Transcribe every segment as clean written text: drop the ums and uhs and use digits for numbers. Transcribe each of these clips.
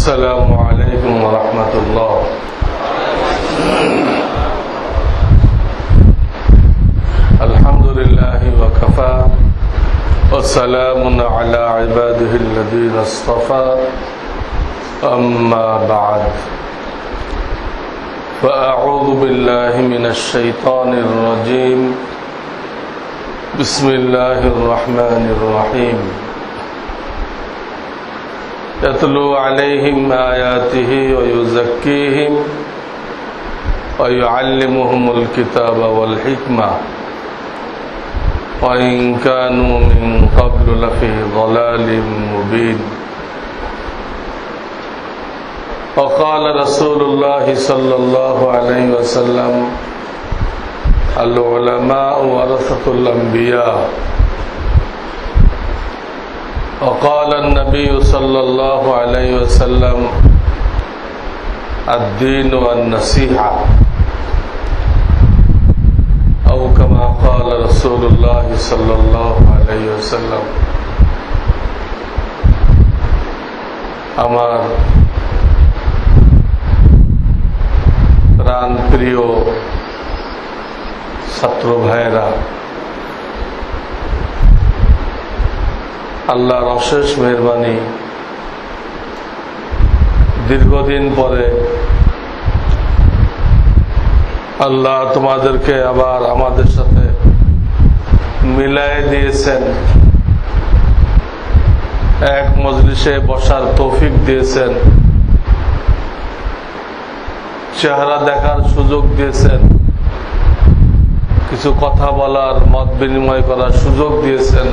السلام عليكم ورحمة الله. الحمد لله وكفى وسلام على عباده الذين اصطفى أما بعد فأعوذ بالله من الشيطان الرجيم بسم الله الرحمن الرحيم يتلو عليهم آياته ويزكيهم ويعلمهم الكتاب والحكمة وإن كانوا من قبل لفي ضلال مبين. وقال رسول الله صلى الله عليه وسلم العلماء ورثة الأنبياء. وقال النبي صلى الله عليه وسلم الدين والنصيحة أو كما قال رسول الله صلى الله عليه وسلم. আমার প্রাণ প্রিয় ছাত্র ভাইয়েরা, আল্লাহর অশেষ মেহেরবানি, দীর্ঘদিন পরে আল্লাহ তোমাদেরকে আবার আমাদের সাথে মিলায়ে দিয়েছেন, এক মজলিসে বসার তৌফিক দিয়েছেন, চেহারা দেখার সুযোগ দিয়েছেন, কিছু কথা বলার, মত বিনিময় করার সুযোগ দিয়েছেন।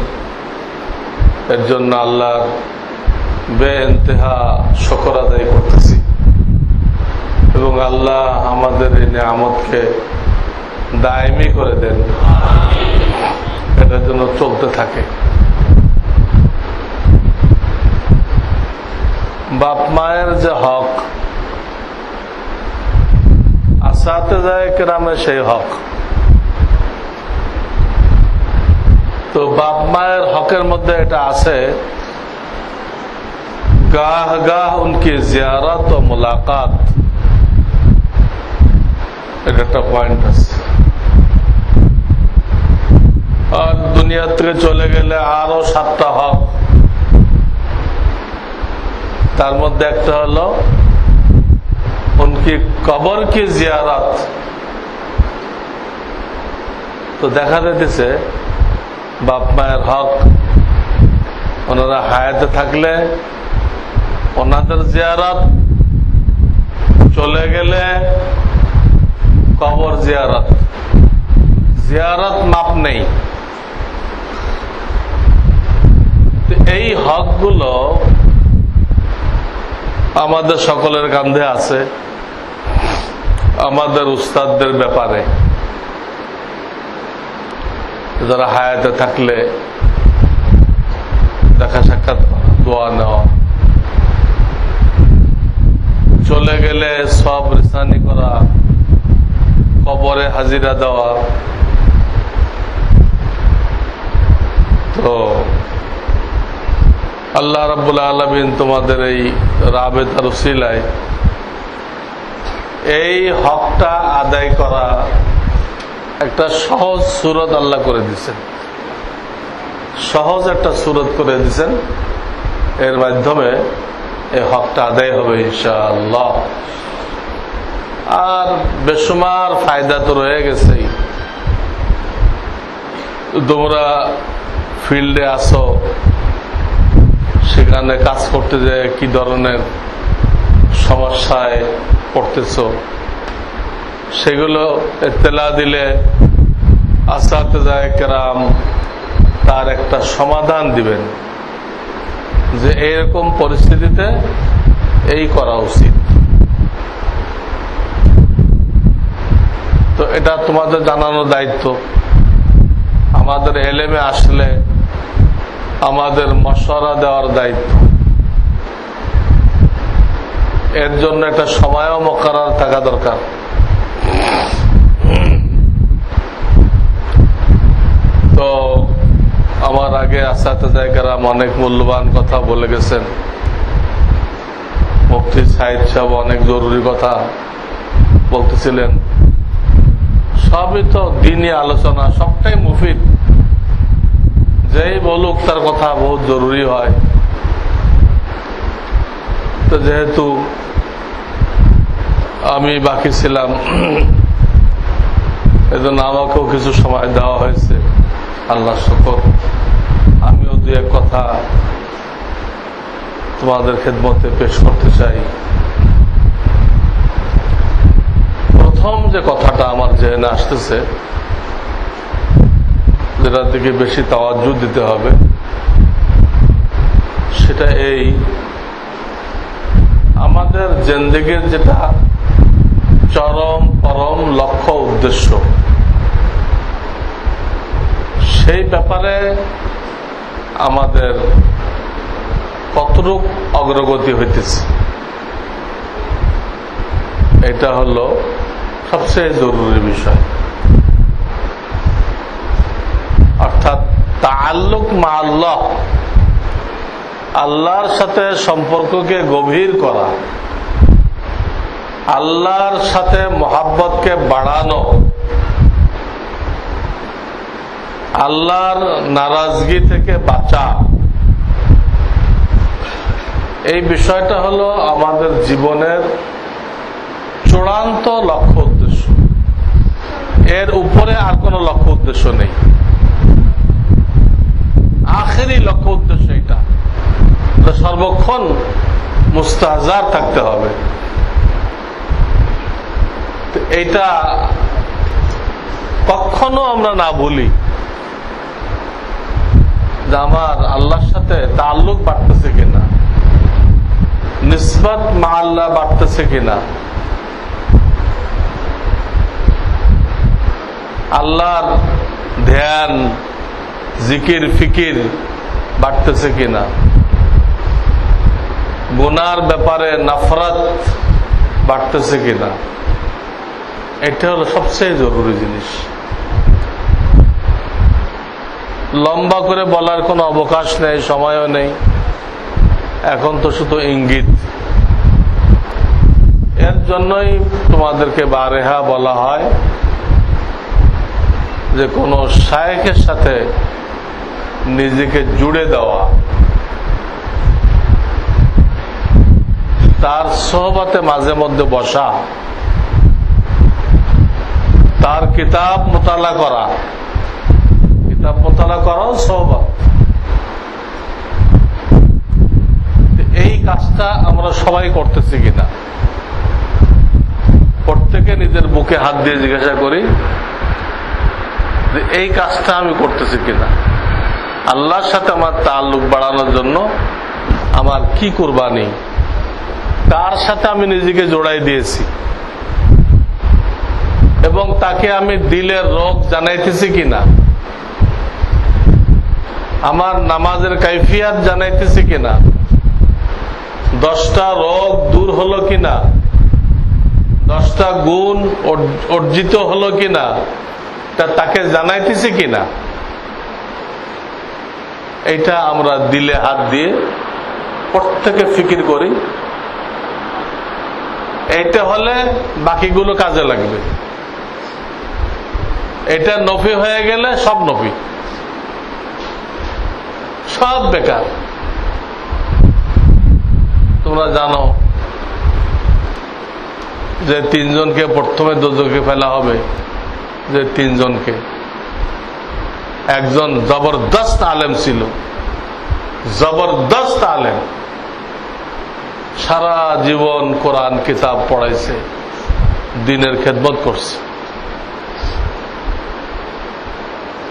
এর জন্য আল্লাহর বেইন্তেহা শুকর আদায় করতেছি এবং আল্লাহ আমাদের এই নিয়ামতকে দায়মি করে দেন, এটার জন্য চলতে থাকে। বাপ মায়ের যে হক, আসাতেজায়ে কেরামের সেই হক। তো বাপ মায়ের হকের মধ্যে এটা আছে, গাহ গাহ উনকি জিয়ারত ও মুলাকাত, এটা একটা পয়েন্ট আছে। আর দুনিয়া থেকে চলে গেলে আরো 7টা হক, তার মধ্যে একটা হলো উনকি কবর কি জিয়ারত। তো দেখা যাচ্ছে বাপ মায়ের হক, ওনারা হায়াতে থাকলে ওনাদের জিয়ারত, চলে গেলে কবর জিয়ারত। জিয়ারত মাপ নেই। এই হকগুলো আমাদের সকলের কাঁধে আছে, আমাদের উস্তাদদের ব্যাপারে। যারা হায়াতে থাকলে দেখা সাক্ষাৎ, দোয়া নেওয়া, চলে গেলে সব রিসানি করা, কবরে হাজিরা দেওয়া। তো আল্লাহ রাব্বুল আলামিন তোমাদের এই রাবেতার উসিলায় এই হকটা আদায় করা একটা সহজ সূরত আল্লাহ করে দিয়েছেন, সহজ একটা সূরত করে দিয়েছেন। এর মাধ্যমে এই হকটা আদায় হবে ইনশাআল্লাহ। আর বেশুমার ফায়দা তো রয়ে গেছেই। তোমরা ফিল্ডে আসো, সেখানে কাজ করতে যে কি ধরনের সমস্যায় পড়তেছ, সেগুলো ইত্তেলা দিলে আসাতেজায়ে কেরাম তার একটা সমাধান দিবেন যে এরকম পরিস্থিতিতে এই করা উচিত। তো এটা তোমাদের জানানোর দায়িত্ব। আমাদের এলেমে আসলে আমাদের মশওয়ারা দেওয়ার দায়িত্ব। এর জন্য একটা সময়ও মুকাররার থাকা দরকার। তো আমার আগে আসাতেজায়ে কেরাম অনেক মূল্যবান কথা বলে গেছেন। মুফতি সাইদ সাহেব অনেক জরুরি কথা বলতেছিলেন। সবই তো দ্বীনি আলোচনা, সবটাই মুফিদ। যেই বলুক তার কথা বহুত জরুরি হয়। তো যেহেতু আমি বাকি ছিলাম, এজন্য আমাকেও কিছু সময় দেওয়া হয়েছে। আল্লাহ শুকর। আমিও দু এক কথা তোমাদের খেদমতে পেশ করতে চাই। প্রথম যে কথাটা আমার জেনে আসতেছে, যেটার দিকে বেশি তাওয়াজ্জু দিতে হবে, সেটা এই, আমাদের জিন্দেগীর যেটা চরম পরম লক্ষ্য উদ্দেশ্য, সেই ব্যাপারে আমাদের কতটুক অগ্রগতি হইতেছে, এটা হলো সবচেয়ে জরুরি বিষয়। অর্থাৎ তাআল্লুক মা আল্লাহ, আল্লাহর সাথে সম্পর্ককে গভীর করা, আল্লাহর সাথে মহাব্বতকে বাড়ানো, আল্লাহর নারাজগি থেকে বাঁচা, এই বিষয়টা হলো আমাদের জীবনের চূড়ান্ত লক্ষ্য উদ্দেশ্য। এর উপরে আর কোনো লক্ষ্য উদ্দেশ্য নেই। আখেরি লক্ষ্য উদ্দেশ্য এটা সর্বক্ষণ মুস্তাহজার থাকতে হবে। এইটা কখনো আমরা না বলি যে আমার আল্লাহর সাথে তাআল্লুক বাড়তেছে কিনা, নিসবত মা আল্লাহ বাড়তেছে কিনা, আল্লাহর ধ্যান জিকির ফিকির বাড়তেছে কিনা, গুনার ব্যাপারে নফরত বাড়তেছে কিনা, এটা হলো সবচেয়ে জরুরি জিনিস। লম্বা করে বলার কোনো অবকাশ নেই, সময়ও নেই। এখন তো শুধু ইঙ্গিত। এর জন্যই তোমাদেরকে বারেহা বলা হয় যে কোনো শায়েখের সাথে নিজেকে জুড়ে দেওয়া, তার সোহবতে মাঝে মধ্যে বসা, তার কিতাব মোতালা করা। কিতাব মোতালা করাও সোহবত। এই কাজটা আমরা সবাই করতেছি কিনা, প্রত্যেকে নিজের বুকে হাত দিয়ে জিজ্ঞাসা করি যে এই কাজটা আমি করতেছি কিনা। আল্লাহর সাথে আমার তাআল্লুক বাড়ানোর জন্য আমার কি কুরবানি, কার সাথে আমি নিজেকে জোড়াই দিয়েছি, এবং তাকে আমি দিলের রোগ জানাইতেছি কিনা, আমার নামাজের কাইফিয়াত জানাইতেছি কিনা, 10টা রোগ দূর হলো কিনা, 10টা গুণ অর্জিত হলো কিনা, তা তাকে জানাইতেছি কিনা। এইটা আমরা দিলে হাত দিয়ে প্রত্যেকে ফিকির করি। এইটা হলে বাকিগুলো কাজে লাগবে। এটা নফি হয়ে গেলে সব নফি, সব বেকার। তোমরা জানো যে 3 জনকে প্রথমে দোজখে ফেলা হবে, যে 3 জনকে। একজন জবরদস্ত আলেম ছিল, জবরদস্ত আলেম, সারা জীবন কোরআন কিতাব পড়াইছে, দ্বীনের খেদমত করছে,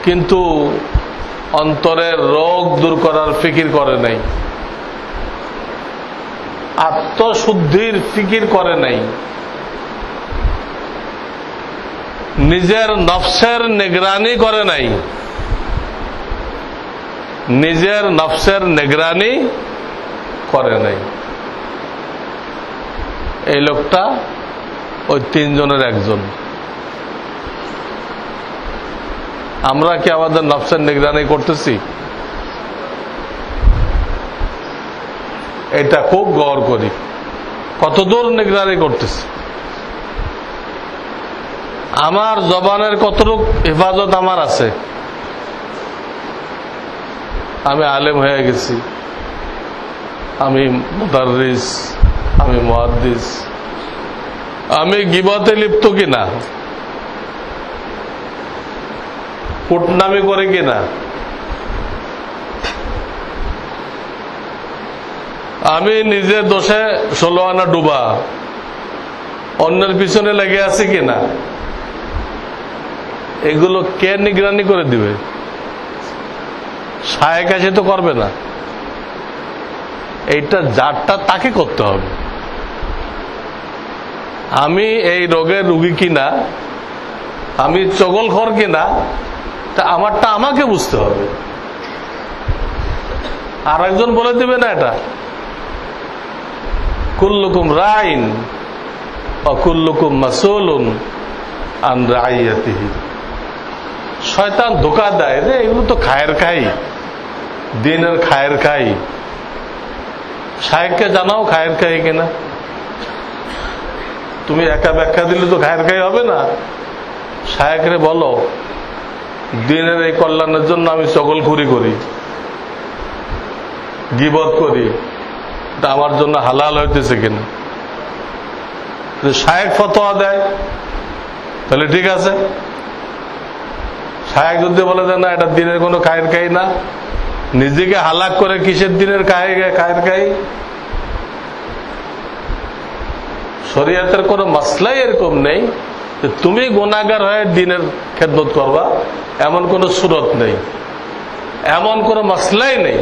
কিন্তু অন্তরের রোগ দূর করার ফিকির করে নাই, আত্মশুদ্ধির ফিকির করে নাই, নিজের নফসের নিগরানি করে নাই, নিজের নফসের নিগরানি করে নাই। এই লোকটা ওই 3 জনের একজন। আমরা কি আমাদের নফসের নিগরানি করতেছি? এটা খুব গৌর করি। কতদূর নিগরানি করতেছি, আমার জবানের কতটুক হেফাজত আমার আছে। আমি আলেম হয়ে গেছি, আমি মুদাররিস, আমি মুহাদ্দিস, আমি গীবতে লিপ্ত কিনা, কুটনামি করে কিনা, আমি নিজে দোষে 16 আনা ডুবা, অন্যের পিছনে লেগে আছে কিনা, এগুলো কে নিগরানি করে দিবে? শায়েখ এসে তো করবে না, এইটা যারটা তাকে করতে হবে। আমি এই রোগের রুগী কিনা, আমি চগলখোর কিনা, তা আমারটা আমাকে বুঝতে হবে। আর একজন বলে দিবে না এটা। কুল্লুকুম রাইন ওয়া কুল্লুকুম মাসউলুন আন রাইয়াতিহি। শয়তান ধোঁকা দেয় রে, এগুলো তো খায়ের খাই, দিনের খায়ের খাই। শায়েখকে জানাও খায়ের খাই কিনা। তুমি একা ব্যাখ্যা দিলে তো খায়ের খাই হবে না। শায়েখরে বলো, দিনের এই কল্যাণের জন্য আমি চগলখুরি করি, গীবত করি, এটা আমার জন্য হালাল হইতেছে কিনা। শায়েখ ফতোয়া দেয় তাহলে ঠিক আছে। শায়েখ যদি বলে দেয় না, এটা দিনের কোনো খায়ের খাই না, নিজেকে হালাক করে কিসের দিনের খায়ের খাই? শরীয়তের কোনো মাসলাই এরকম নেই যে তুমি গুনাহগার হয়ে দিনের খেদমত করবা, এমন কোন সুরত নেই, এমন কোন মাসলাই নেই।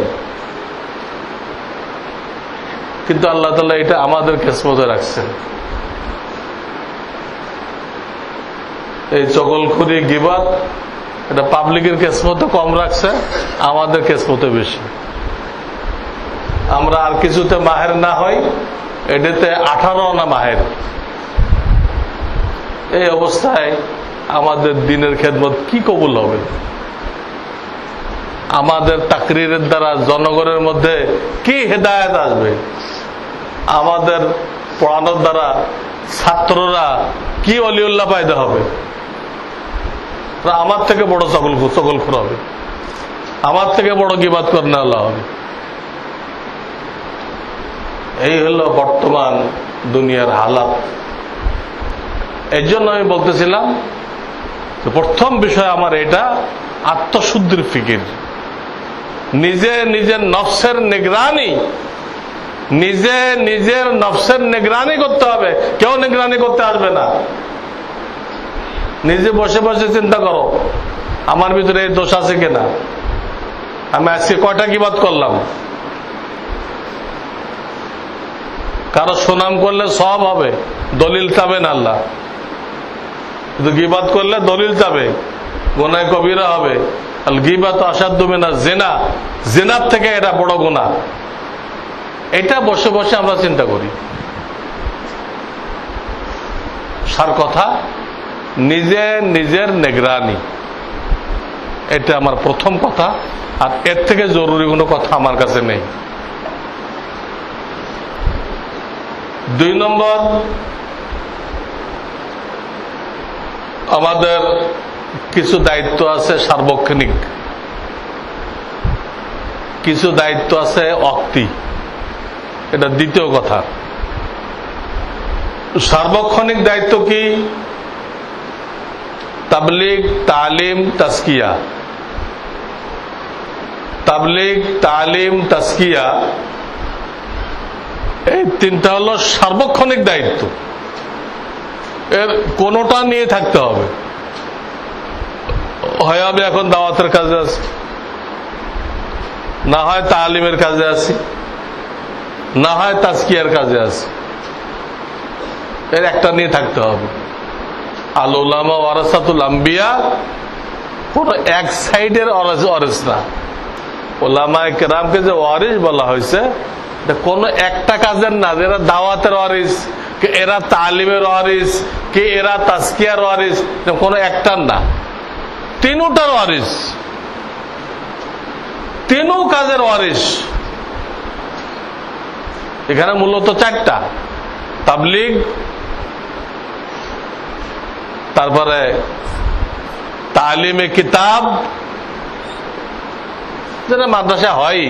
কিন্তু আল্লাহ তাআলা এটা আমাদের কিসমতে রাখছেন। এই চগলখুরি গীবত এটা পাবলিকের কিসমতে কম রাখছে, আমাদের কিসমতে বেশি। আমরা আর কিছুতে মাহের না হই, এটাতে 18 আনা মাহের। এই অবস্থায় আমাদের দিনের খেদমত কি কবুল হবে? আমাদের তাকরীরের দ্বারা জনগণের মধ্যে কি হেদায়েত আসবে? আমাদের পড়ানোর দ্বারা ছাত্ররা কি অলিউল্লাহ পাইতে হবে? আমার থেকে বড় চগলখোর হবে, আমার থেকে বড় গীবত করনে আল্লাহ হবে। এই হলো বর্তমান দুনিয়ার হালাত। এই জন্য আমি বলতেছিলাম প্রথম বিষয় আমার এটা আত্মশুদ্ধির ফিকির, নিজে নিজের নফসের নিগরানি, নিজে নিজের নফসের নিগরানি করতে হবে। কেউ নিগরানি করতে আসবে না। নিজে বসে বসে চিন্তা করো, আমার ভিতরে এই দোষ আছে কিনা, আমি আজকে কয়টা গীবত করলাম। কারো সুনাম করলে সব হবে, দলিল চাবেন আল্লাহ, কিন্তু গীবত করলে দলিল চাবে, গুনাহ কবিরা হবে। আল গীবাত আসাদ্দু মিনাজ জিনা, জিনার থেকে এটা বড় গুনাহ। এটা বসে বসে আমরা চিন্তা করি। সার কথা, নিজে নিজের নিগরানি, এটা আমার প্রথম কথা। আর এর থেকে জরুরি কোনো কথা আমার কাছে নেই। 2 নম্বর, আমাদের কিছু দায়িত্ব আছে সার্বক্ষণিক, কিছু দায়িত্ব আছে অক্তি। এটা দ্বিতীয় কথা। সার্বক্ষণিক দায়িত্ব কি? তাবলীগ, তালিম, তাজকিয়া। তাবলীগ, তালিম, তাজকিয়া, এই তিনটা হলো সার্বক্ষণিক দায়িত্ব। এর কোনটা নিয়ে থাকতে হবে। হয় আমি এখন দাওয়াতের কাজে আছি, না হয় তালিমের কাজে আছি, না হয় তাজকিয়ার কাজে আছি। এর একটা নিয়ে থাকতে হবে। আল উলামা ওয়ারাসাতুল আম্বিয়া, কোন এক সাইডের ওয়ারিস না। উলামায়ে কেরামকে যে ওয়ারিস বলা হয়েছে, কোন একটা কাজের না, এরা দাওয়াতের ওয়ারিস, কে এরা তালিমের ওয়ারিস, কে এরা তাজকিয়ার ওয়ারিস, কোন একটার না, তিনটার ওয়ারিস, তিনও কাজের ওয়ারিস। এখানে মূলত 4টা। তাবলীগ, তারপরে তালিমে কিতাব, যেটা মাদ্রাসা হয়,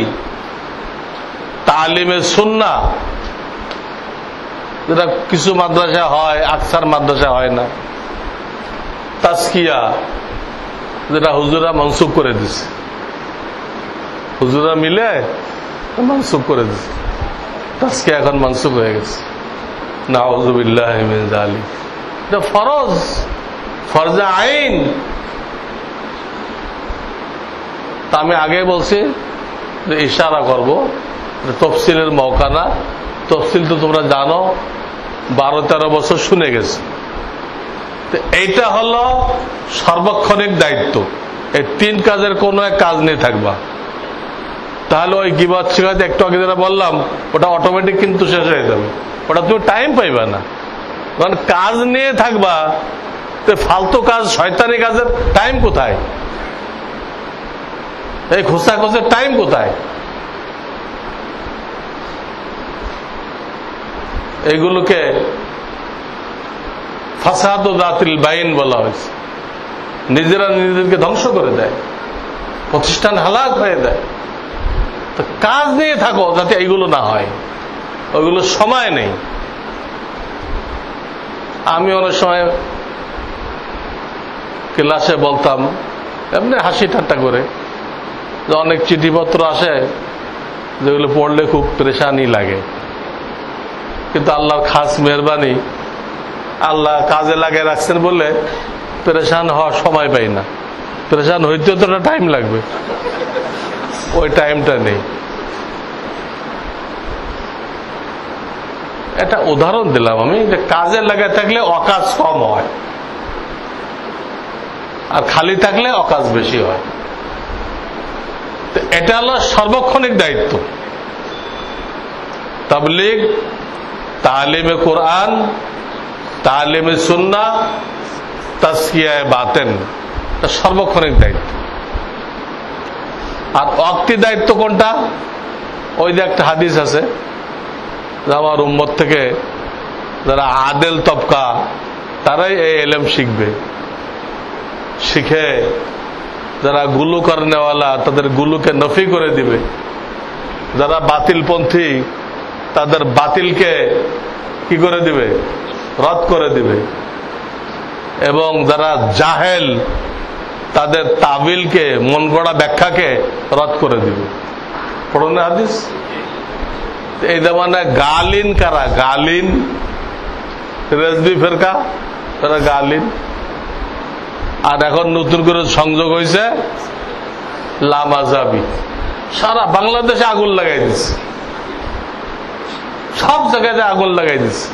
তালিমে সুন্নাহ, যেটা কিছু মাদ্রাসা হয়, আকসার মাদ্রাসা হয় না, তাজকিয়া, যেটা হুজুরা মনসুখ করে দিছে, হুজুরা মিলে মনসুখ করে দিছে, তাজকিয়া এখন মনসুখ হয়ে গেছে। নাউযুবিল্লাহি মিন যালিক। এটা ফরজ, ফরজে আইন। তা আমি আগে বলছি যে ইশারা করব, তফসিলের মৌকা না। তফসিল তো তোমরা জানো, 12-13 বছর শুনে গেছে। এইটা হলো সার্বক্ষণিক দায়িত্ব। এই 3 কাজের কোন এক কাজ নিয়ে থাকবা, তাহলে ওই গীবত শিকায়ত একটু আগে যেটা বললাম ওটা অটোমেটিক কিন্তু শেষ হয়ে যাবে, ওটা তুমি টাইম পাইবা না। কারণ কাজ নিয়ে থাকবা, তো ফালতু কাজ, শয়তানি কাজের টাইম কোথায়? এই খোঁচাখোঁচের টাইম কোথায়? এগুলোকে ফাসাদ ও জাতিল বাইন বলা হয়েছে। নিজেরা নিজেদেরকে ধ্বংস করে দেয়, প্রতিষ্ঠান হালাক হয়ে দেয়। তো কাজ নিয়ে থাকো যাতে এইগুলো না হয়, ওইগুলো সময় নেই। আমি অনেক সময় ক্লাসে বলতাম এমনি হাসি ঠাট্টা করে যে অনেক চিঠিপত্র আসে যেগুলো পড়লে খুব পেরেশানি লাগে, কিন্তু আল্লাহর খাস মেহরবানি, আল্লাহ কাজে লাগিয়ে রাখছেন বলে পেরেশান হওয়ার সময় পাই না। পেরেশান হইতেও তো টাইম লাগবে, ওই টাইমটা নেই। এটা উদাহরণ দিলাম আমি, যে কাজে লাগে থাকলে অকাজ কম হয়, আর খালি থাকলে অকাজ বেশি হয়। এটা হলো সার্বক্ষণিক দায়িত্ব। তাবলীগ, তালিমে কোরআন, তালিমে সুন্নাহ, তাজকিয়ায়ে বাতেন, এটা সার্বক্ষণিক দায়িত্ব। আর ওয়াক্তি দায়িত্ব কোনটা? ওই যে একটা হাদিস আছে যে আমার উম্মত থেকে যারা আদেল তবকা তারাই এই ইলম শিখবে, শিখে যারা গুলু করনেওয়ালা তাদের গুলুকে নফি করে দিবে, যারা বাতিলপন্থী তাদের বাতিলকে কি করে দিবে? রদ করে দিবে, এবং যারা জাহেল তাদের তাবিলকে, মন গড়া ব্যাখ্যাকে রদ করে দিবে। পড়ুন না হাদিস। এই জামানে গালিন কারা? গালিন রেজবি ফেরকা, তারা গালিন। আর এখন নতুন করে সংযোগ হয়েছে লামাজাবি। সারা বাংলাদেশে আগুন লাগাই দিচ্ছে, সব জায়গায় আগুন লাগাই দিচ্ছে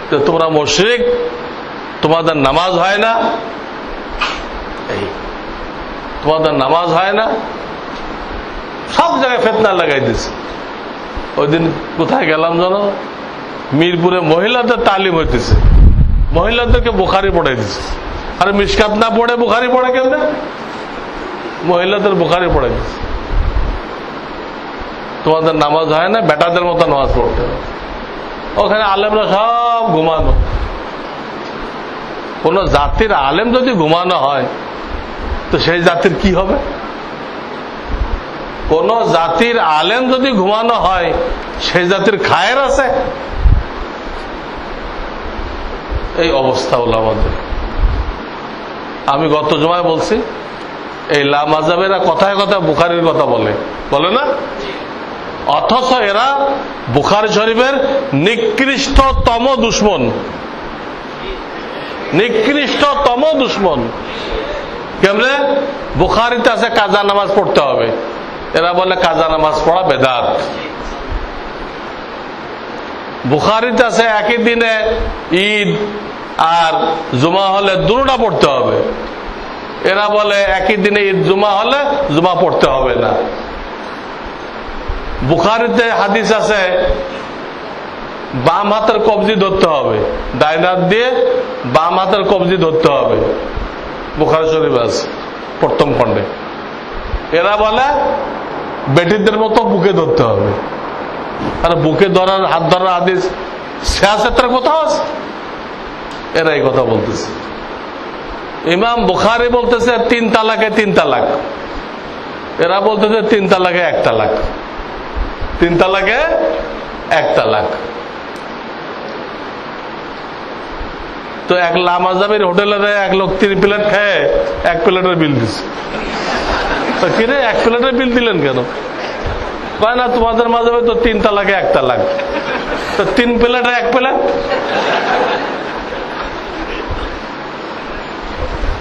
যে তোমরা মুশরিক, তোমাদের নামাজ হয় না, এই তোমাদের নামাজ হয় না, সব জায়গায় ফিতনা লাগাই দিচ্ছে। ওই দিন কোথায় গেলাম জানো? মিরপুরে মহিলাদের তালিম হইতেছে, মহিলাদেরকে বুখারি পড়াই দিচ্ছে। আর মিশকাত না পড়ে বুখারি পড়ে কেমনে? মহিলাদের বুখারি পড়াই দিচ্ছে। তোমাদের নামাজ হয় না, বেটাদের মতো নামাজ পড়তে হবে। ওখানে আলেমরা সব ঘুমানো। কোন জাতির আলেম যদি ঘুমানো হয় তো সেই জাতির কি হবে? কোন জাতির আলেম যদি ঘুমানো হয় সেই জাতির খায়ের আছে? এই অবস্থা হলো আমাদের। আমি গত জুমায় বলছি, এই লামাজাবেরা কথায় কথায় বুখারীর কথা বলে, বলে না? অথচ এরা বুখারী শরীফের নিকৃষ্টতম দুশ্মন, নিকৃষ্টতম দুশ্মন। কেমনে? বুখারীতে আছে কাজা নামাজ পড়তে হবে, এরা বলে কাজা নামাজ পড়া বেদাত। বুখারীতে আছে একই দিনে ঈদ আর জুমা হলে দুটোটা পড়তে হবে, এরা বলে একই দিনে ঈদ জুমা হলে জুমা পড়তে হবে না। বুখারীতে হাদিস আছে বাম হাতের কবজি ধরতে হবে, ডাইন হাত দিয়ে বাম হাতের কবজি ধরতে হবে, বুখারী শরীফ আছে প্রথম খণ্ডে। এরা বলে বেটিদের মতো বুকে ধরতে হবে। আর বুকে ধরার, হাত ধরার হাদিস সিয়াসতের কোথাও আছে? এরা এই কথা বলতেছে। ইমাম বুখারী বলতেছে 3 তালাকে 3 তালাক, এরা বলতেছে 3 তালাকে 1 তালাক, 3 তালাকে 1 তালাক। তো এক লামাজাবের হোটেলে এক লোক 3 প্লেট খেয়ে 1 প্লেটের বিল দিচ্ছে। তো কিরে 1 প্লেটের বিল দিলেন কেন? কয় না তোমাদের মাঝে তো 3 তালাকে 1 তালাক, তো 3 প্লেটে 1 প্লেট।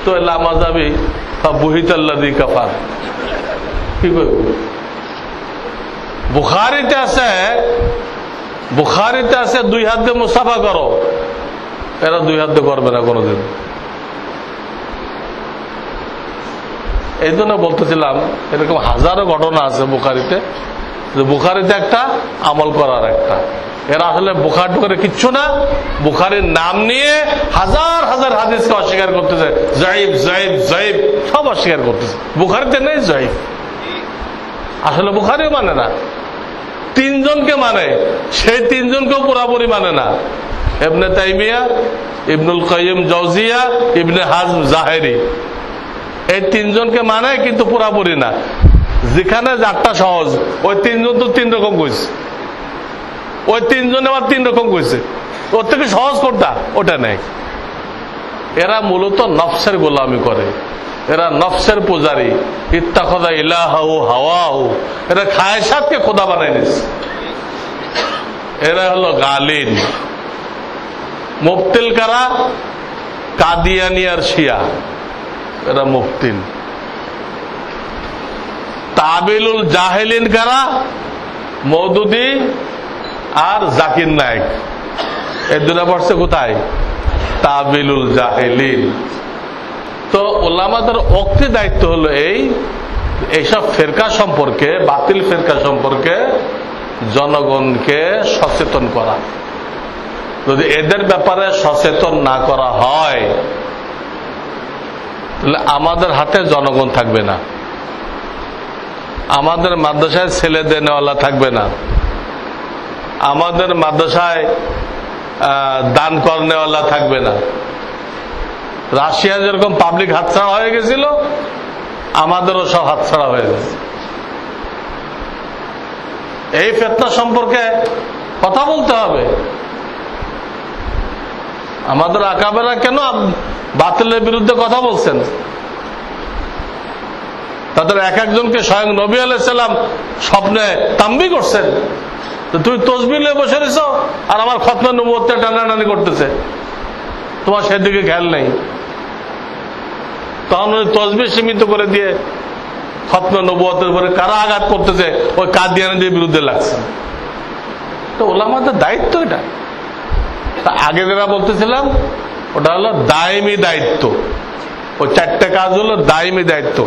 তো লামাজাবি বুহিতাল্লাযী কাফার কি করব? বুখারীতে আছে 2 হাত দিয়ে মুসাফা করো, এরা 2 হাত দিয়ে করবে না কোনোদিন। এই জন্য বলতেছিলাম এরকম হাজারো ঘটনা আছে বুখারীতে, যে বুখারীতে একটা আমল করার একটা। এরা আসলে বুখারী করে কিচ্ছু না, বুখারীর নাম নিয়ে হাজার হাজার হাদিসকে অস্বীকার করতেছে, যায়েব যায়েব যায়েব সব অস্বীকার করতেছে। বুখারীতে নেই যায়েব, আসলে বুখারীও মানে না। 3 জনকে মানে, সেই 3 জনকেও পুরাপুরি মানে না। ইবনে তাইমিয়া, ইবনুল কাইয়িম জাওজিয়া, ইবনে হাজম জাহেরি, এই 3 জনকে মানে কিন্তু পুরাপুরি না। যেখানে যারটা সহজ, ওই 3 জন তো 3 রকম কইছে, ওই 3 জন আবার 3 রকম কইছে। ওর থেকে সহজ কোনটা ওটা নেই। এরা মূলত নফসের গোলামি করে, এরা নফসের পূজারী। ইত্তাখাযা ইলাহাহু হাওয়াহু, এরা খায়সাতকে খোদা বানায় নিছে। এরা হলো গালিন। মুবতিল কারা? কাদিয়ানী আর শিয়া, এরা মুবতিল। তাবিলুল জাহেলিন কারা? মওদুদি আর জাকির নায়েক। এই দুটা পড়ছে কোথায়? তাবিলুল জাহেলিন। তো উলামাদের অক্তি দায়িত্ব হলো এইসব ফেরকা সম্পর্কে, বাতিল ফেরকা সম্পর্কে জনগণকে সচেতন করা। যদি এদের ব্যাপারে সচেতন না করা হয় তাহলে আমাদের হাতে জনগণ থাকবে না, আমাদের মাদ্রাসায় ছেলে দেনেওয়ালা থাকবে না, আমাদের মাদ্রাসায় দান করনেওয়ালা থাকবে না। রাশিয়া যেরকম পাবলিক হাতছাড়া হয়ে গেছিল, আমাদেরও সব হাতছাড়া হয়ে গেছে। এই ফিতনা সম্পর্কে কথা বলতে হবে। আমাদের আকাবেরা কেন বাতিলের বিরুদ্ধে কথা বলছেন? তাদের এক একজনকে স্বয়ং নবী আলাইহিস সালাম স্বপ্নে তাম্বি করছেন, তুই তসবিহ নিয়ে বসে রয়েছ আর আমার খতমে নবুয়তে টানাটানি করতেছে, তোমার সেদিকে খেয়াল নেই। তখন ওই তসবিহ সীমিত করে দিয়ে খতমে নবুয়তের উপরে কারা আঘাত করতেছে, ওই কাদিয়ানীদের বিরুদ্ধে লাগছে। তো উলামাদের দায়িত্ব এটা। আগে যারা বলতেছিলাম ওটা হলো দায়মি দায়িত্ব। ওই 4টে কাজ হলো দায়মি দায়িত্ব।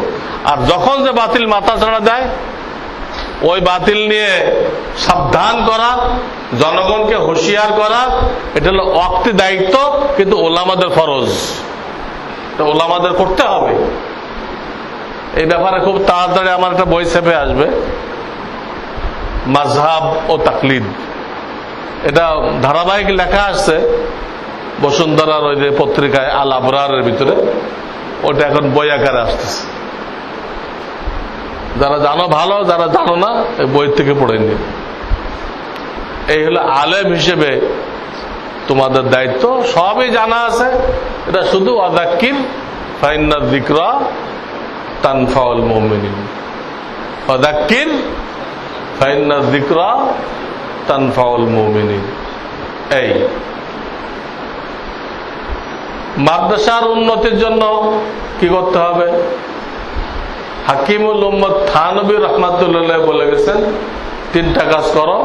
আর যখন যে বাতিল মাথা ছাড়া দেয়, ওই বাতিল নিয়ে সাবধান করা, জনগণকে হুঁশিয়ার করা, এটা হলো ওয়াক্তি দায়িত্ব, কিন্তু ওলামাদের ফরজ, ওলামাদের করতে হবে। এই ব্যাপারে খুব তাড়াতাড়ি আমার একটা বই ছাপে আসবে, মাযহাব ও তাকলিদ। এটা ধারাবাহিক লেখা আসছে বসুন্ধরার ওই যে পত্রিকায় আল আবরারের ভিতরে, ওটা এখন বই আকারে আসতেছে। যারা জানো ভালো, যারা জানো না বই থেকে পড়ে নিন। এই হলো আলেম হিসেবে তোমাদের দায়িত্ব। সবই জানা আছে, এটা শুধু ওয়াযাক্কির ফাইন্না যিকরা তানফাউল মুমিনিন। ওয়াযাক্কির ফাইন্না যিকরা তানফাউল মুমিনিন। এই মাদ্রাসার উন্নতির জন্য কি করতে হবে? হাকিমুল উম্মত থানবী রাহমাতুল্লাহ বলে গেছেন, 3টা কাজ করো,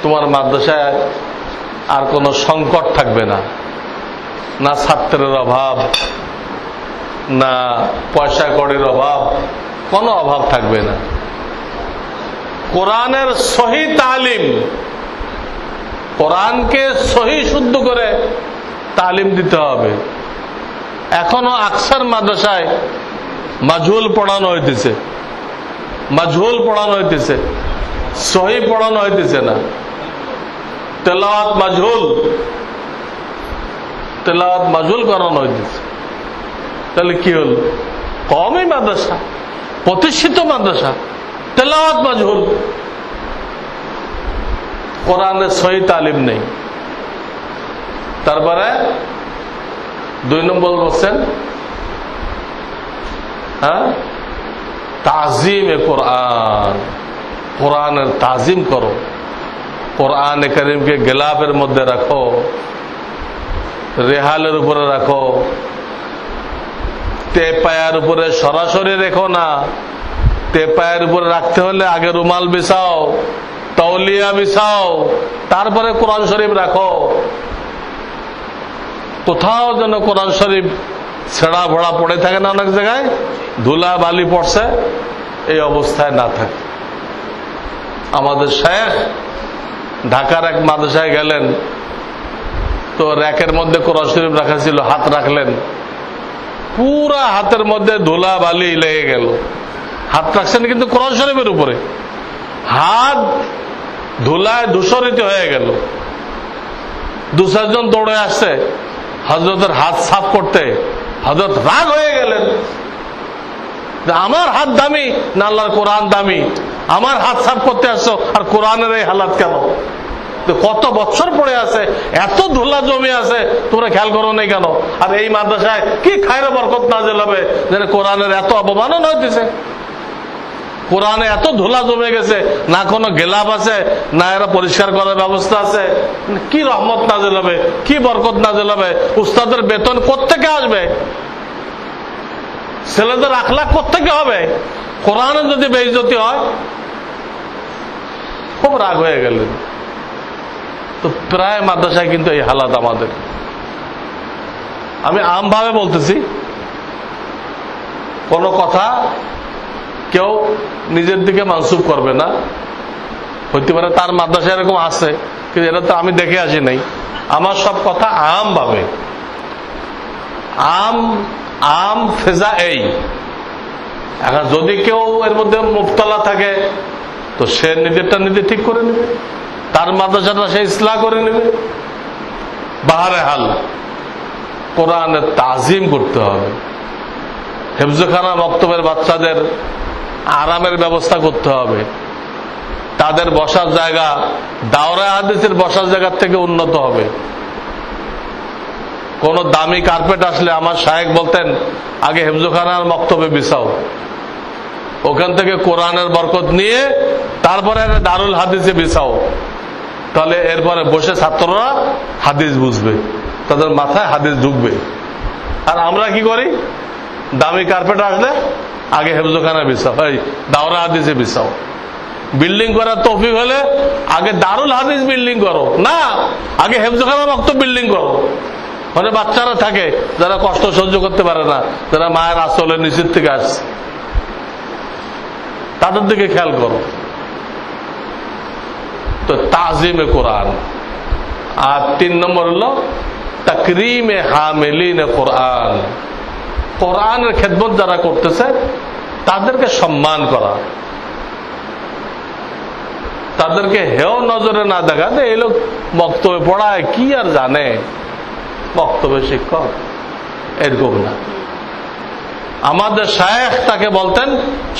তোমার মাদ্রাসায় আর কোনো সংকট থাকবে না। না ছাত্রের অভাব, না পয়সা কড়ির অভাব, কোনো অভাব থাকবে না। কোরআনের সহি তালিম, কোরআনকে সহি শুদ্ধ করে তালিম দিতে হবে। এখনো আকসার মাদ্রাসায় মাজহুল পড়ানো হইতেছে, মাজহুল পড়ানো হইতেছে, সহি পড়ানো হইতেছে না। তেলাওয়াত মাজহুল করানো হয়েছে। তাহলে কি হল? কমই মাদ্রাসা, প্রতিষ্ঠিত মাদ্রাসা, তেলাওয়াত মাজহুল, কোরআনের সহি তালিম নেই। তারপরে 2 নম্বর বলছেন তাজিমে কোরআন, কোরআনের তাজিম করো, কোরআনে কারীমকে গেলাফের মধ্যে রাখো, রেহালের উপরে রাখো, তে পায়ের উপরে সরাসরি রেখো না। তে পায়ের উপরে রাখতে হলে আগে রুমাল বিছাও, তৌলিয়া বিছাও, তারপরে কোরআন শরীফ রাখো। কোথাও যেন কোরআন শরীফ ছেঁড়া ভরা পড়ে থাকে না, অনেক জায়গায় ধুলা বালি পড়ছে, এই অবস্থায় না থাকে। আমাদের শেখ ঢাকার এক মাদ্রাসায় গেলেন, তো র্যাকের মধ্যে কোরআন শরীফ রাখা ছিল, হাত রাখলেন, পুরা হাতের মধ্যে ধুলা বালি লেগে গেল। হাত রাখছেন কিন্তু কোরআন শরীফের উপরে, হাত ধুলায় ধূসরিত হয়ে গেল। 2-4 জন দৌড়ে আসছে হযরতের হাত সাফ করতে। হযরত রাগ হয়ে গেলেন, আমার হাত দামি না আল্লাহর কোরআন দামি? আমার হাত সাফ করতে আসছো আর কোরআনের এই হালাত কেন? কত বছর পড়ে আছে, এত ধুলা জমে আছে, তোমরা খেয়াল করো নাই কেন? আর এই মাদ্রাসায় কি খায়রে বরকত নাযিল হবে যেন কোরআনের এত অপমাননা হইতেছে। কোরআনে এত ধুলা জমে গেছে, না কোনো গেলাপ আছে, না এরা পরিষ্কার করার ব্যবস্থা আছে। কি রহমত নাযিল হবে, কি বরকত নাযিল হবে? উস্তাদের বেতন কোত্থেকে আসবে? ছেলেদের আখলাক কোত্থেকে হবে? কোরআনে যদি বেইজ্জতি হয়। খুব রাগ হয়ে গেলেন। তো প্রায় মাদ্রাসায় কিন্তু এই হালাত আমাদের। আমি আমভাবে বলতেছি, কোন কথা কেউ নিজের দিকে মানসুব করবে না। হইতে পারে তার মাদ্রাসা এরকম আছে, কিন্তু এটা তো আমি দেখে আসি নাই। আমার সব কথা আম ভাবে, আম ফেজা এই। এখন যদি কেউ এর মধ্যে মুবতলা থাকে, তো সে নিজেরটা নিজে ঠিক করে নেবে, তার মাদ্রাসাটা সে ইসলাহ করে নেবে। বাহারে হাল কোরআনের তাজিম করতে হবে। হেফজখানা মক্তবের বাচ্চাদের আরামের ব্যবস্থা করতে হবে। তাদের বসার জায়গা দাওরা হাদিসের বসার জায়গার থেকে উন্নত হবে। কোন দামি কার্পেট আসলে আমার শায়েখ বলতেন, আগে হেফজখানার মক্তবে বিছাও, ওখান থেকে কোরআনের বরকত নিয়ে তারপরে দারুল হাদিসে বিছাও। তাহলে এরপরে বসে ছাত্ররা হাদিস বুঝবে, তাদের মাথায় হাদিস ঢুকবে। আর আমরা কি করি? দামি কার্পেট আসলে আগে হেফজখানা বিছাও, এই দাওরা হাদিসে বিছাও। বিল্ডিং করার তৌফিক হলে আগে দারুল হাদিস বিল্ডিং করো, না আগে হেফজখানা মক্তব বিল্ডিং করো। মানে বাচ্চারা থাকে যারা কষ্ট সহ্য করতে পারে না, যারা মায়ের আঁচলের নিচের থেকে আসছে, তাদের দিকে খেয়াল করো। তো তাজিমে কোরআন। আর 3 নম্বর হলো তাকরিমে হামিলিনে কোরআন। কোরআনের খেদমত যারা করতেছে তাদেরকে সম্মান করা, তাদেরকে হেয় নজরে না দেখা যে এই লোক বক্তব্য পড়ায়, কি আর জানে, বক্তব্য শিক্ষক, এরকম না। আমাদের শায়েখ তাকে বলতেন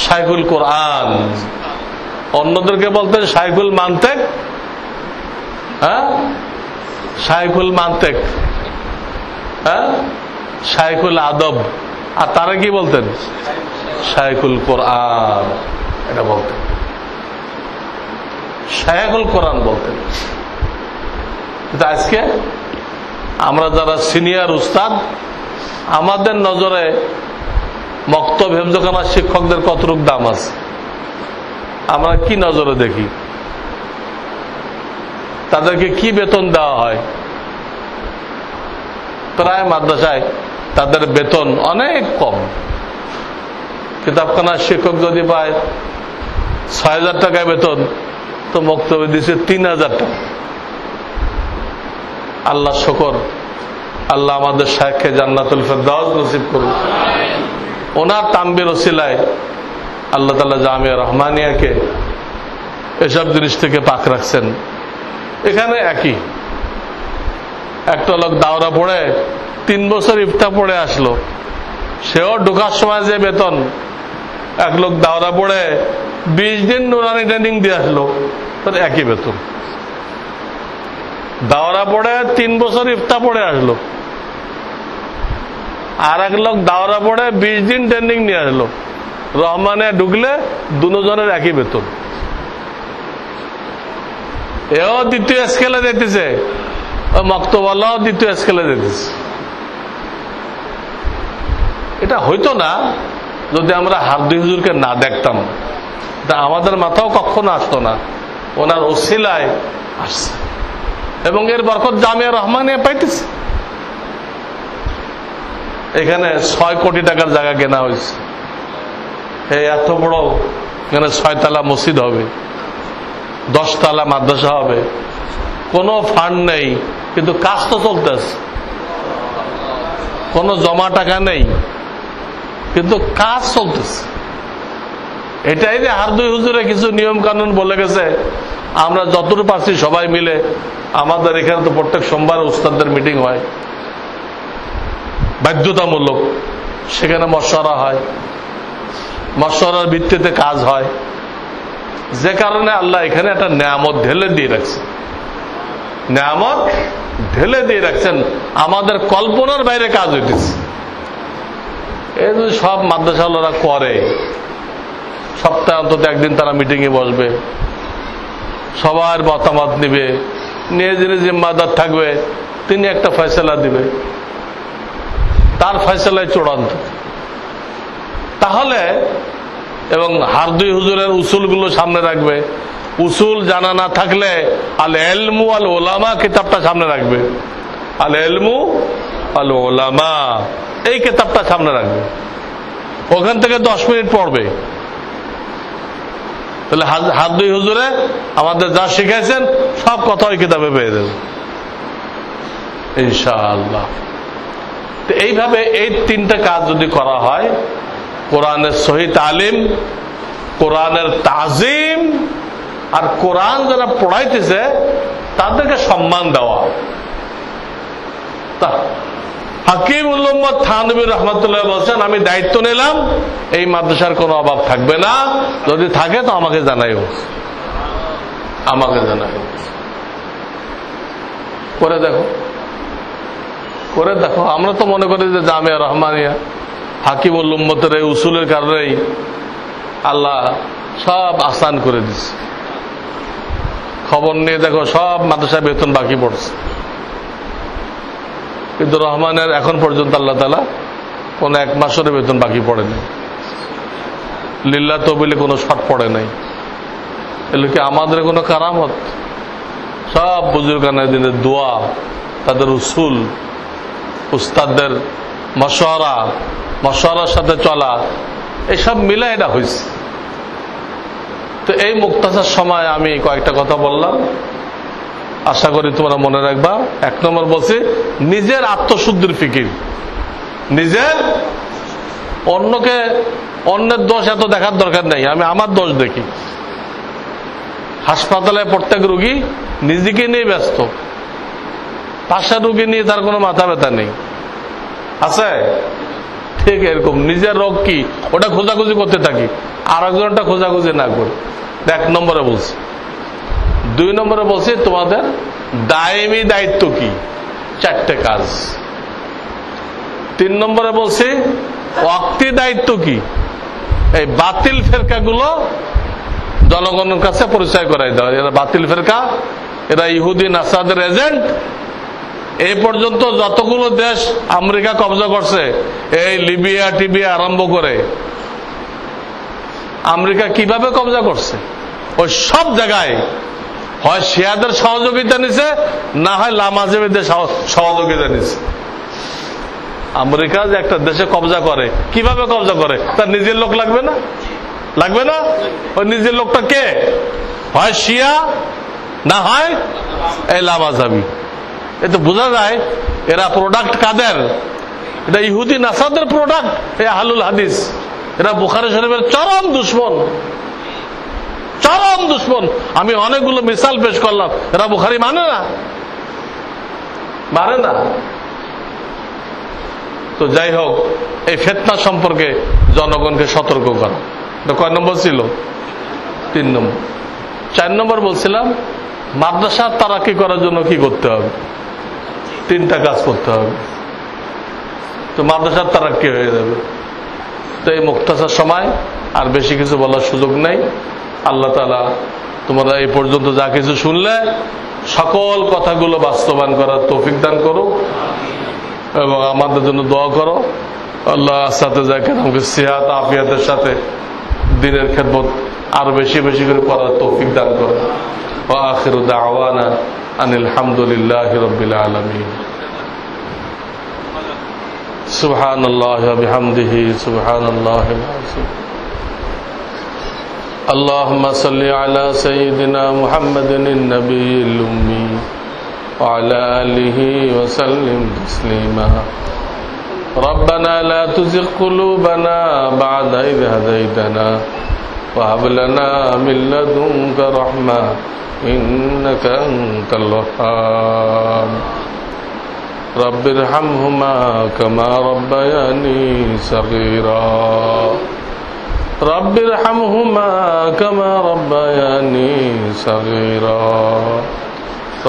শাইখুল কোরআন, অন্যদেরকে বলতেন শাইখুল মান্তেক, শাইখুল মান্তেক, শাইখুল আদব। আর তারা কি বলতেন? শাইখুল কোরআন, এটা বলতেন, শাইখুল কোরআন বলতেন। আজকে আমরা যারা সিনিয়র উস্তাদ, আমাদের নজরে মক্তব হেফজখানা শিক্ষকদের কতটুক দাম আছে আমরা কি নজরে দেখি? তাদেরকে কি বেতন দেওয়া হয়? প্রায় মাদ্রাসায় তাদের বেতন অনেক কম। কিতাবখানার শিক্ষক যদি পায় ৬,০০০ টাকা বেতন, তো মক্তবে দিচ্ছে ৩,০০০ টাকা। আল্লাহ শুকর, আল্লাহ আমাদের শায়েখকে জান্নাতুল ফেরদাউস নসিব করুন। ওনার তাম্বির ওসিলায় আল্লাহ তাআলা জামিয়া রহমানিয়াকে এসব জিনিস থেকে পাক রাখছেন। এখানে একই। একটা লোক দাওরা পড়ে 3 বছর ইফতা পড়ে আসলো, সেও ঢোকার সময় যে বেতন, এক লোক দাওরা পড়ে 20 দিন নুরানি ট্রেনিং দিয়ে আসলো, তার একই বেতন। দাওরা পড়ে 3 বছর ইফতা পড়ে আসলো, আর এক লোক দাওরা পড়ে 20 দিন ট্রেনিং নিয়ে আসলো, রহমানে ঢুকলে দুজনের একই বেতন। এও দ্বিতীয় স্কেলে দিতেছে, মক্তবালাও দ্বিতীয় স্কেলে দিতেছে। এটা হইতো না যদি আমরা হারদুই হুজুরকে না দেখতাম, তা আমাদের মাথাও কখনো আসতো না। ওনার ওসিলায় আসছে এবং এর বরকত জামিয়া রহমানিয়া পাইতেছে। এখানে 6 কোটি টাকার জায়গা কেনা হয়েছে, এই এত বড় এখানে 6 তলা মসজিদ হবে, 10 তলা মাদ্রাসা হবে, কোনো ফান্ড নেই, কিন্তু কাজ তো চলতেছে। কোনো জমা টাকা নেই, কিন্তু কাজ চলতেছে। এটাই যে হারদুই হুজুরে কিছু নিয়ম কানুন বলে গেছে, আমরা যতটুকু পারছি সবাই মিলে, আমাদের এখানে তো প্রত্যেক সোমবার উস্তাদদের মিটিং হয়, বাধ্যতামূলক, সেখানে মশওয়ারা হয়, মশওয়ারার ভিত্তিতে কাজ হয়, যে কারণে আল্লাহ এখানে একটা নেয়ামত ঢেলে দিয়ে রাখছে, নেয়ামত ঢেলে দিয়ে রাখছেন, আমাদের কল্পনার বাইরে কাজ হইতেছে। এই যদি সব মাদ্রাসাওয়ালারা করে, সপ্তাহে অন্তত একদিন তারা মিটিংয়ে বসবে, সবার মতামত নিবে, নিয়ে যিনি জিম্মাদার থাকবে তিনি একটা ফয়সালা দিবে, তার ফয়সালায় চূড়ান্ত। তাহলে এবং হারদুই হুজুরের উসুলগুলো সামনে রাখবে, উসুল জানা না থাকলে আল ইলমু আল উলামা কিতাবটা সামনে রাখবে, আল ইলমু আল উলামা এই কিতাবটা সামনে রাখবে, ওখান থেকে 10 মিনিট পড়বে। তাহলে হারদুই হুজুরে আমাদের যা শিখাইছেন সব কথা ওই কিতাবে পেয়ে দেবে ইনশাআল্লাহ। এইভাবে এই 3টা কাজ যদি করা হয়, কোরআনের সহি তালিম, কোরআনের তাজিম, আর কোরআন যারা পড়াইতেছে তাদেরকে সম্মান দেওয়া। হাকিম উল উম্মত থানভী রাহমাতুল্লাহ বলছেন, আমি দায়িত্ব নিলাম, এই মাদ্রাসার কোনো অভাব থাকবে না, যদি থাকে তো আমাকে জানাইও, আমাকে জানাইও। করে দেখো, করে দেখো। আমরা তো মনে করি যে জামিয়া রহমানিয়া হাকিম উল উম্মতের এই উসুলের কারণেই আল্লাহ সব আসান করে দিচ্ছে। খবর নিয়ে দেখো, সব মাদ্রাসা বেতন বাকি পড়ছে, কিন্তু রহমানের এখন পর্যন্ত আল্লাহ তাআলা কোন 1 মাসের বেতন বাকি পড়ে নাই, লিল্লাহ তহবিলে কোনো শর্ট পড়ে নাই। এগুলো কি আমাদের কোনো কারামত? সব বুজুর্গানের দিনের দোয়া, তাদের উসুল, উস্তাদদের মশওয়ারার সাথে চলা, এইসব মিলে এটা হয়েছে। তো এই মুক্তাসার সময় আমি কয়েকটা কথা বললাম, আশা করি তোমরা মনে রাখবা। 1 নম্বর বলছি নিজের আত্মশুদ্ধির ফিকির, নিজের, অন্যের দোষ এত দেখার দরকার নেই, আমি আমার দোষ দেখি। হাসপাতালে প্রত্যেক রোগী নিজেকে নিয়ে ব্যস্ত, পাশের রোগী নিয়ে তার কোনো মাথা ব্যথা নেই, আছে? ঠিক এরকম নিজের রোগ কি ওটা খোঁজাখুঁজি করতে থাকি, আর একজনটা খোঁজাখুঁজি না করে। 1 নম্বরে বলছি। 2 নম্বরে বলছি তোমাদের দায়মি দায়িত্ব কি, 4টে কাজ। 3 নম্বরে বলছি ওয়াক্তি দায়িত্ব কি, এই বাতিল ফেরকাগুলো জনগণের কাছে পরিচয় করাই দেওয়া। এরা বাতিল ফেরকা, এরা ইহুদি নাসাদের এজেন্ট। এই পর্যন্ত যতগুলো দেশ আমেরিকা কবজা করছে, এই লিবিয়া টিবিয়া আরম্ভ করে, আমেরিকা কিভাবে কবজা করছে, ওই সব জায়গায় হয় শিয়াদের সহযোগিতা নিছে, না হয় লামাজেবিদের সহযোগিতা নিছে। আমেরিকা যে একটা দেশে কবজা করে, কিভাবে কবজা করে, তার নিজের লোক লাগবে না? লাগবে না? ওই নিজের লোকটা কে? হয় শিয়া, না হয় এই লামাজাবি। এ তো বোঝা যায় এরা প্রোডাক্ট কাদের, এটা ইহুদি নাসাদের প্রোডাক্ট। এই আহলুল হাদিস এরা বুখারী শরীফের চরম দুশমন, চরম দুশ্মন। আমি অনেকগুলো মিসাল পেশ করলাম, এরা বুখারী মানে না। তো যাই হোক, এই ফিতনা সম্পর্কে জনগণকে সতর্ক করা, এটা কয় নম্বর ছিল? 3 নম্বর। 4 নম্বর বলছিলাম মাদ্রাসা তারাক্কি করার জন্য কি করতে হবে? 3টা কাজ করতে হবে, তো মাদ্রাসার তারাক্কি হয়ে যাবে। তো এই মুখতাসার সময় আর বেশি কিছু বলার সুযোগ নেই। আল্লাহ তাআলা তোমরা এই পর্যন্ত যা কিছু শুনলে সকল কথাগুলো বাস্তবায়ন করার তৌফিক দান করো এবং আমাদের জন্য দোয়া করো। আল্লাহ সাথে আমাকে সিহাত আফিয়াতের সাথে দ্বীনের খেদমত আরো বেশি বেশি করে করার তৌফিক দান করো। ওয়া আখিরু দাওয়ানা আনিল হামদুলিল্লাহি রাব্বিল আলামিন। সুবহানাল্লাহি ওয়া বিহামদিহি সুবহানাল্লাহিল আযীম। আল্লাহুম্মা সাল্লি আলা সাইয়্যিদিনা মুহাম্মাদিন নাবিয়্যিল উম্মি ওয়া আলা আলিহি ওয়া সাল্লিম তাসলিমা। ربنا لا تزغ قلوبنا بعد إذ هديتنا وهب لنا من لدنك رحمة إنك أنت الوهاب. رب ارحمهما كما ربياني صغيرا. رب ارحمهما كما ربياني صغيرا.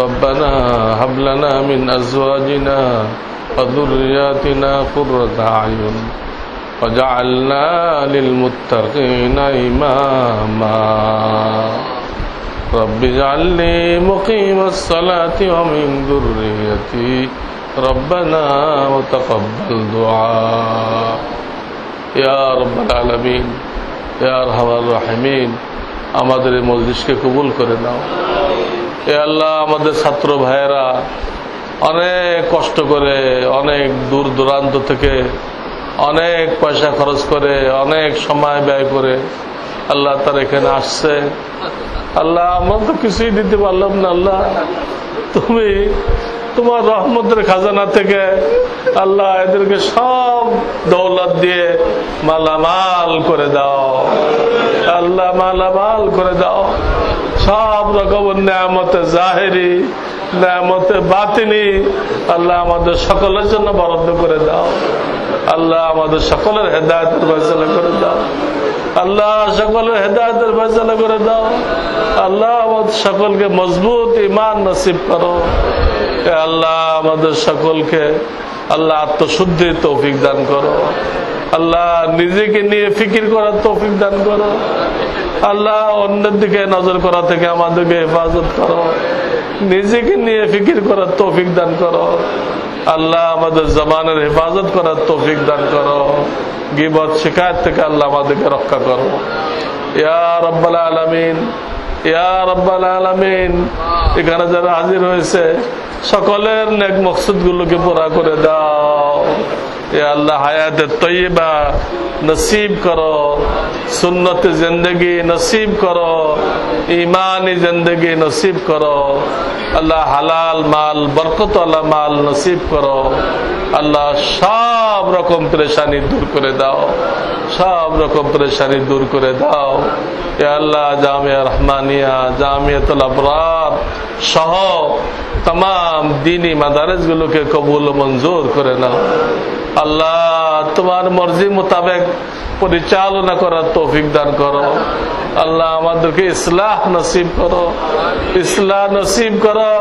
ربنا هب لنا من أزواجنا وذرياتنا قرة أعين وجعلنا للمتقين إماما. رب اجعلني مقيم الصلاة ومن ذريتي ربنا وتقبل دعاء. يا رب العالمين يا أرحم الراحمين আমাদের এই মজলিসকে কবুল করে নাও। এ আল্লাহ, আমাদের ছাত্র ভাইয়েরা অনেক কষ্ট করে, অনেক দূর দূরান্ত থেকে অনেক পয়সা খরচ করে, অনেক সময় ব্যয় করে আল্লাহ তার এখানে আসছে। আল্লাহ, আমরা তো কিছুই দিতে পারলাম না। আল্লাহ, তুমি তোমার রহমতের খাজানা থেকে আল্লাহ এদেরকে সব দৌলত দিয়ে মালামাল করে দাও। আল্লাহ, মালামাল করে দাও। সব রকমের নেয়ামতে জাহেরি, নেয়ামতে বাতিনি আল্লাহ আমাদের সকলের জন্য বরাদ্দ করে দাও। আল্লাহ, আমাদের সকলের হেদায়েতের ফয়সালা করে দাও। আল্লাহ, সকলের হেদায়েতের ফয়সালা করে দাও। আল্লাহ, আমাদের সকলকে মজবুত ঈমান নসিব করো। আল্লাহ, আমাদের সকলকে আল্লাহ আত্মশুদ্ধির তৌফিক দান করো। আল্লাহ, নিজেকে নিয়ে ফিকির করার তৌফিক দান করো। আল্লাহ, অন্যের দিকে নজর করা থেকে আমাদেরকে হেফাজত করো। নিজেকে নিয়ে ফিকির করার তৌফিক দান করো। আল্লাহ, আমাদের জবানের হেফাজত করার তৌফিক দান করো। গীবত শিকায়ত থেকে আল্লাহ আমাদেরকে রক্ষা করো। ইয়া রাব্বাল আলামিন, ইয়া রাব্বাল আলামিন, এখানে যারা হাজির হয়েছে সকলের নেক মকসুদ গুলোকে পুরা করে দাও। এ আল্লাহ, হায়াতে তৈয়বা নসিব করো, সুন্নতে জিন্দগি নসিব করো, ইমানি জিন্দগি নসিব করো। আল্লাহ, হালাল মাল, বরকত আল্লাহ মাল নসিব করো। আল্লাহ, সব রকম পরেশানি দূর করে দাও, সব রকম পরেশানি দূর করে দাও। এ আল্লাহ, জামিয়া রহমানিয়া, জামিয়াতুল আবরার সহ तमाम दीनी मदारिस गुलोके कबूल मंजूर करे ना। अल्लाह, तुम्हार मर्जी मुताबिक परिचालना करार तौफिक दान करो। अल्लाह, আমাদেরকে ইসলাহ নসিব করো, ইসলাহ নসিব করো।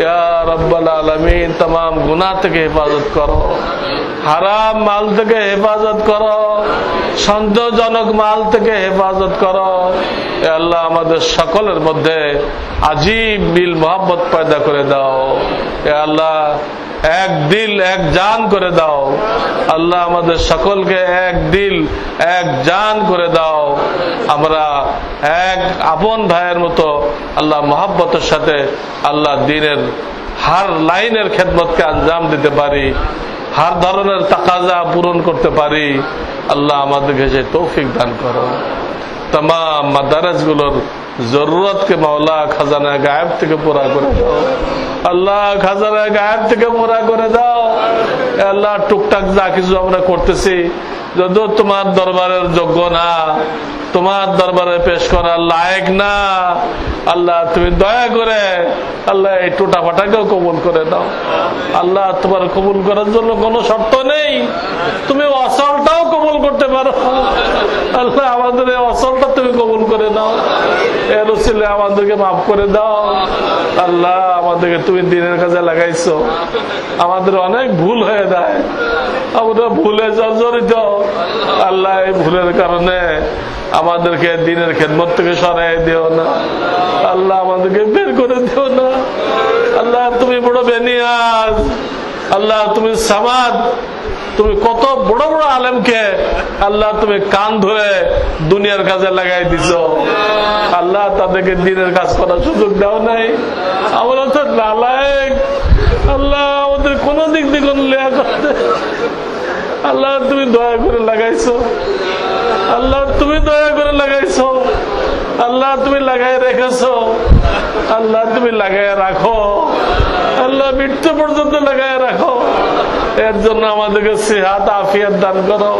ইয়া রাব্বাল আলামিন, तमाम গুনাহ থেকে হেফাজত করো, হারাম মাল থেকে হেফাজত করো, সন্দেহজনক মাল থেকে হেফাজত করো। এ আল্লাহ, আমাদের সকলের মধ্যে আজীব মিল মোহাব্বত পয়দা করে দাও। এ আল্লাহ, এক দিল এক জান করে দাও। আল্লাহ, আমাদের সকলকে এক দিল এক জান করে দাও। আমরা এক আপন ভাইয়ের মতো আল্লাহ মোহাব্বতের সাথে আল্লাহ দ্বীনের হার লাইনের খেদমতকে আঞ্জাম দিতে পারি, হার ধরনের তাকাজা পূরণ করতে পারি। আল্লাহ, আমাদেরকে সেই তৌফিক দান করো। तमाम मदारस गुलोर জরুরতকে মাওলা খাজানা গায়েব থেকে পুরা করে দাও। আল্লাহ খাজানা গায়েব থেকে পুরা করে দাও। আল্লাহ টুকটাক যা কিছু আমরা করতেছি যদিও তোমার দরবারের যোগ্য না, তোমার দরবারে পেশ করার লায়েক না, আল্লাহ তুমি দয়া করে আল্লাহ এই টোটাফাটাকেও কবুল করে দাও। আল্লাহ তোমার কবুল করার জন্য কোনো শর্ত নেই, তুমি অসলটাও কবুল করতে পারো। আল্লাহ আমাদের এই অসলটা তুমি কবুল করে দাও, এর উসিলে আমাদেরকে মাফ করে দাও। আল্লাহ আমাদেরকে তুমি দিনের কাজে লাগাইছো, আমাদের অনেক ভুল হয়ে যায়, আমরা ভুলে জর্জরিত। আল্লাহ এই ভুলের কারণে আমাদেরকে দিনের খেদমত থেকে সরাই দিও না, আল্লাহ আমাদেরকে বের করে দিও না। আল্লাহ তুমি বড় বেনিয়াজ, আল্লাহ তুমি সামাদ, তুমি কত বড় বড় আলেমকে আল্লাহ তুমি কান ধরে দুনিয়ার কাজে লাগাই দিছো। আল্লাহ তাদেরকে দিনের কাজ করার সুযোগ দাও নাই। আমরা তো নালায়েক, আল্লাহ আমাদের কোন দিক দিয়ে কোন লেয়া করতে, আল্লাহ তুমি দয়া করে লাগাইছো, আল্লাহ তুমি দয়া করে লাগাইছো, আল্লাহ তুমি লাগাই রেখেছো, আল্লাহ তুমি লাগাই রাখো, আল্লাহ মৃত্যু পর্যন্ত লাগাই রাখো। এর জন্য আমাদেরকে সিহাত আফিয়াত দান করো,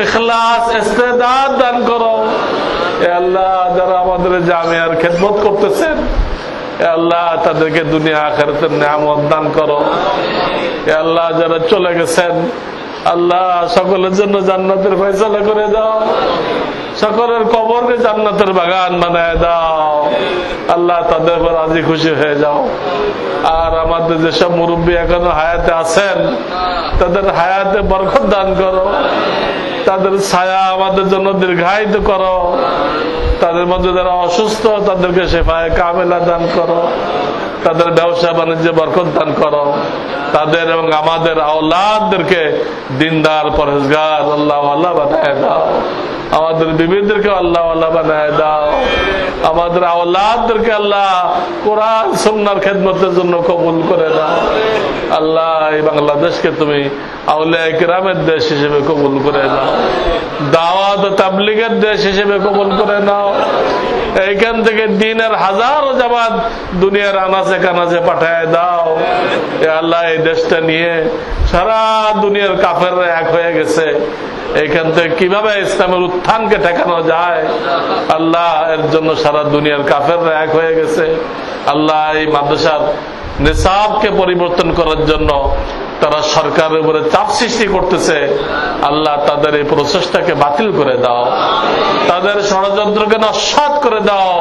ইখলাস ইস্তেদাদ দান করো। এ আল্লাহ যারা আমাদের জামিয়ার খেদমত করতেছেন, এ আল্লাহ তাদেরকে দুনিয়া আখিরাতের নিয়ামত দান করো। এ আল্লাহ যারা চলে গেছেন, আল্লাহ সকলের জন্য জান্নাতের ফয়সালা করে দাও, সকলের কবরকে জান্নাতের বাগান বানায় দাও। আল্লাহ তাদের উপর রাজি খুশি হয়ে যাও। আর আমাদের যেসব মুরব্বী এখনো হায়াতে আছেন, তাদের হায়াতে বরকত দান করো, তাদের ছায়া আমাদের জন্য দীর্ঘায়িত করো। তাদের মধ্যে যারা অসুস্থ তাদেরকে শেফায়ে কামেলা দান করো, তাদের ব্যবসা বাণিজ্যে বরকত দান করো, তাদের এবং আমাদের আওলাদদেরকে দিনদার পরহেজগার আল্লাহ আল্লাহ বানায় দাও। আমাদের বিবিদেরকে আল্লাহ আল্লাহ বানায় দাও। আমাদের আওলাদদেরকে আল্লাহ কোরআন সুন্নাহর খেদমতের জন্য কবুল করে দাও। আল্লাহ এই বাংলাদেশকে তুমি আউলিয়া কিরামের দেশ হিসেবে কবুল করে দাও, দাওয়াত ও তাবলীগের দেশ হিসেবে কবুল করে নাও। এইখান থেকে দিনের হাজারো জামাত দুনিয়ার আনাচে কানাচে পাঠায় দাও। এ আল্লাহ এই দেশটা নিয়ে সারা দুনিয়ার কাফেররা এক হয়ে গেছে, এইখান থেকে কিভাবে ইসলামের উত্থানকে ঠেকানো যায়, আল্লাহ এর জন্য সারা দুনিয়ার কাফেররা এক হয়ে গেছে। আল্লাহ এই মাদ্রাসার নিসাবকে পরিবর্তন করার জন্য তারা সরকারের উপরে চাপ সৃষ্টি করতেছে, আল্লাহ তাদের এই প্রচেষ্টাকে বাতিল করে দাও, তাদের ষড়যন্ত্রকে নস্যাৎ করে দাও।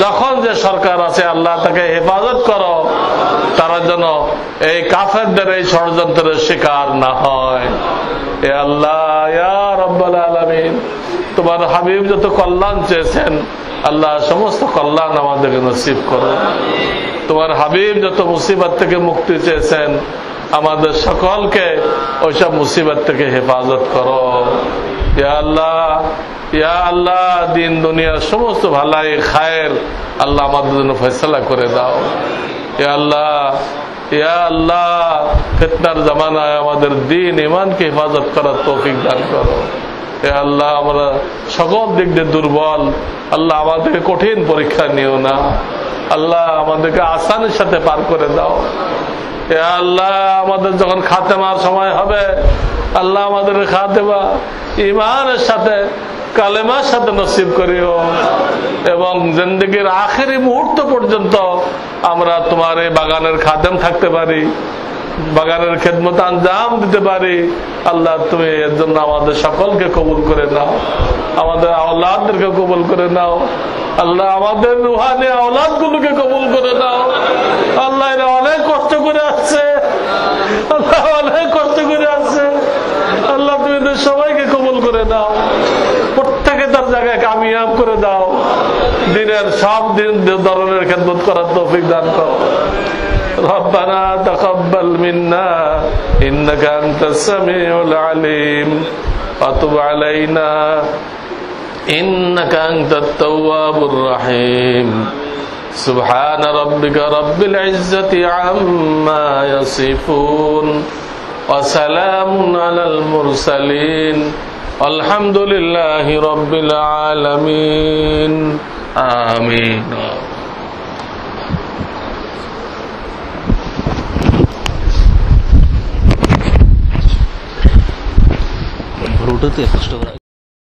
যখন যে সরকার আছে আল্লাহ তাকে হেফাজত করো, তারা যেন এই কাফেরদের এই ষড়যন্ত্রের শিকার না হয়। এ আল্লাহ ইয়া রাব্বাল আলামিন, তোমার হাবিব যত কল্যাণ চেয়েছেন আল্লাহ সমস্ত কল্যাণ আমাদেরকে নসিব করো। তোমার হাবিব যত মুসিবত থেকে মুক্তি চেয়েছেন আমাদের সকলকে ওইসব মুসিবত থেকে হেফাজত করো। ইয়া আল্লাহ, ইয়া আল্লাহ, দিন দুনিয়ার সমস্ত ভালাই খায়ের আল্লাহ আমাদের জন্য ফয়সালা করে দাও। ইয়া আল্লাহ, ইয়া আল্লাহ, ফিতনার জামানায় আমাদের দিন ইমানকে হেফাজত করার তৌফিক দান করো। এ আল্লাহ, আমরা সকল দিক দিয়ে দুর্বল, আল্লাহ আমাদেরকে কঠিন পরীক্ষা নিও না, আল্লাহ আমাদেরকে আসানের সাথে পার করে দাও। এ আল্লাহ, আমাদের যখন খাতেমার সময় হবে আল্লাহ আমাদের খাতেমা ইমানের সাথে কালেমার সাথে নসিব করিও, এবং জিন্দেগির আখেরি মুহূর্ত পর্যন্ত আমরা তোমার এই বাগানের খাদেম থাকতে পারি, বাগানের খেদমত আঞ্জাম দিতে পারি। আল্লাহ তুমি এর জন্য আমাদের সকলকে কবুল করে নাও, আমাদের আওলাদদেরকে কবুল করে নাও। আল্লাহ আমাদের রুহানি আওলাদগুলোকে কবুল করে নাও। আল্লাহ এরা অনেক কষ্ট করে আসছে, আল্লাহ অনেক কষ্ট করে আসছে, আল্লাহ তুমি এদের সবাইকে কবুল করে নাও, প্রত্যেকে তার জায়গায় কামিয়াব করে দাও, দিনের সব দিন ধরনের খেদমত করার তৌফিক দান করো। ربنا تقبل منا إنك أنت السميع العليم وتب علينا إنك أنت التواب الرحيم سبحان ربك رب العزة عما يصفون وسلام على المرسلين والحمد لله رب العالمين আমিন। ব্লুটুথে কষ্ট করে